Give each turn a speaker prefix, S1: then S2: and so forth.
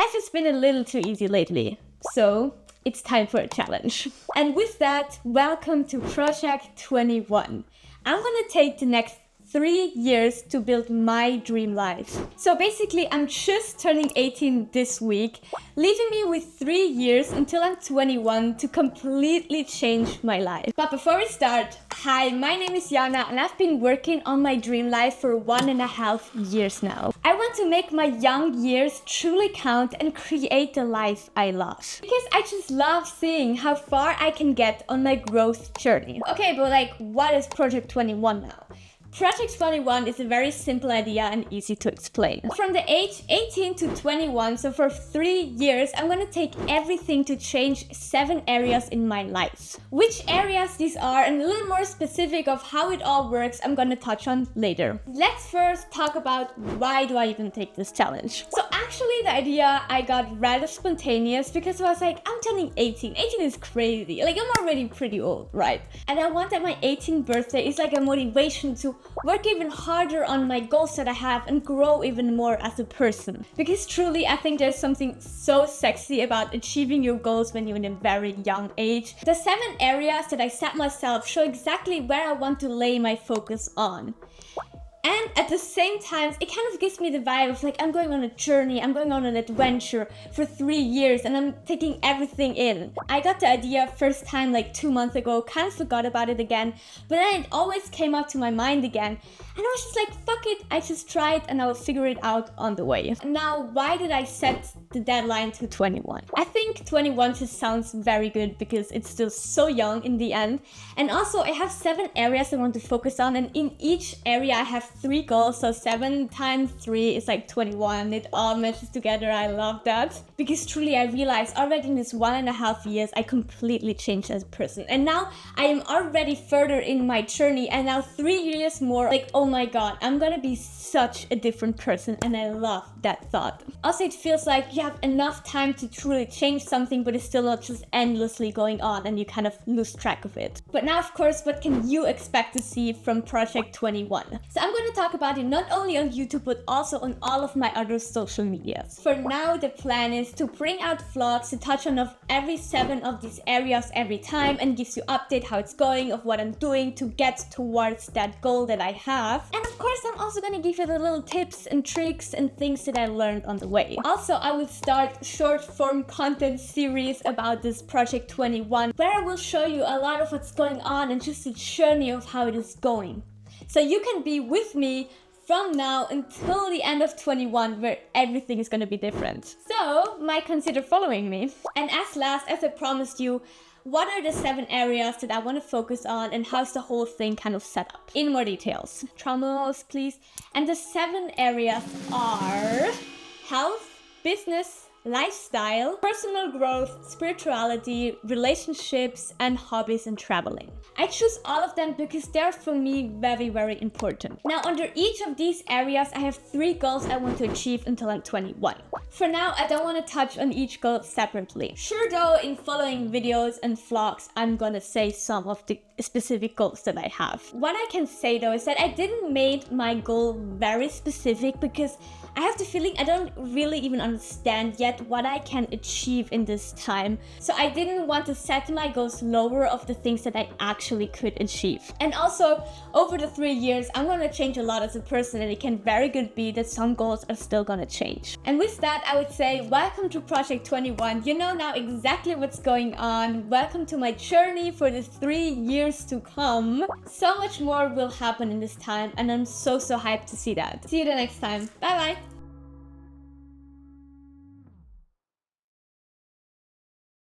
S1: Life has been a little too easy lately, so it's time for a challenge. And with that, welcome to Project 21. I'm gonna take the next 3 years to build my dream life. So basically, I'm just turning 18 this week, leaving me with 3 years until I'm 21 to completely change my life. But before we start, hi, my name is Jana and I've been working on my dream life for 1.5 years now. I want to make my young years truly count and create the life I love. Because I just love seeing how far I can get on my growth journey. Okay, but what is Project 21 now? Project 21 is a very simple idea and easy to explain. From the age 18 to 21, so for 3 years, I'm gonna take everything to change 7 areas in my life. Which areas these are and a little more specific of how it all works, I'm gonna touch on later. Let's first talk about why do I even take this challenge. So actually the idea I got rather spontaneous because I was like, I'm turning 18. 18 is crazy. I'm already pretty old, right? And I want that my 18th birthday is like a motivation to work even harder on my goals that I have and grow even more as a person. Because truly, I think there's something so sexy about achieving your goals when you're in a very young age. The 7 areas that I set myself show exactly where I want to lay my focus on. And at the same time, it kind of gives me the vibe of I'm going on a journey, I'm going on an adventure for 3 years and I'm taking everything in. I got the idea first time 2 months ago, kind of forgot about it again, but then it always came up to my mind again. And I was just like, fuck it, I just try it and I will figure it out on the way. Now, why did I set the deadline to 21? I think 21 just sounds very good because it's still so young in the end. And also I have 7 areas I want to focus on, and in each area I have 3 goals, so 7 times 3 is 21. It all meshes together. I love that. Because truly I realized already in this 1.5 years I completely changed as a person. And now I am already further in my journey, and now 3 years more, oh my god, I'm gonna be such a different person, and I love that thought. Also, it feels like you have enough time to truly change something, but it's still not just endlessly going on and you kind of lose track of it. But now, of course, what can you expect to see from Project 21? So I'm going to talk about it not only on YouTube, but also on all of my other social medias. For now, the plan is to bring out vlogs to touch on every 7 of these areas every time and gives you update how it's going, of what I'm doing to get towards that goal that I have. And of course, I'm also going to give you the little tips and tricks and things that I learned on the way. Also, I will start short form content series about this Project 21, where I will show you a lot of what's going on and just the journey of how it is going. So you can be with me from now until the end of 21, where everything is going to be different. So, might consider following me. And as I promised you, what are the 7 areas that I want to focus on and how's the whole thing kind of set up? In more details. Drum rolls, please. And the 7 areas are health, business, lifestyle, personal growth, spirituality, relationships, and hobbies and traveling. I choose all of them because they're for me very, very important. Now, under each of these areas, I have 3 goals I want to achieve until I'm 21. For now, I don't want to touch on each goal separately. Sure though, in following videos and vlogs, I'm gonna say some of the specific goals that I have. What I can say though is that I didn't make my goal very specific because I have the feeling I don't really even understand yet what I can achieve in this time. So I didn't want to set my goals lower of the things that I actually could achieve. And also, over the 3 years, I'm gonna change a lot as a person, and it can very good be that some goals are still gonna change. And with that, I would say, welcome to Project 21. You know now exactly what's going on. Welcome to my journey for the 3 years to come. So much more will happen in this time, and I'm so hyped to see that. See you the next time. Bye bye.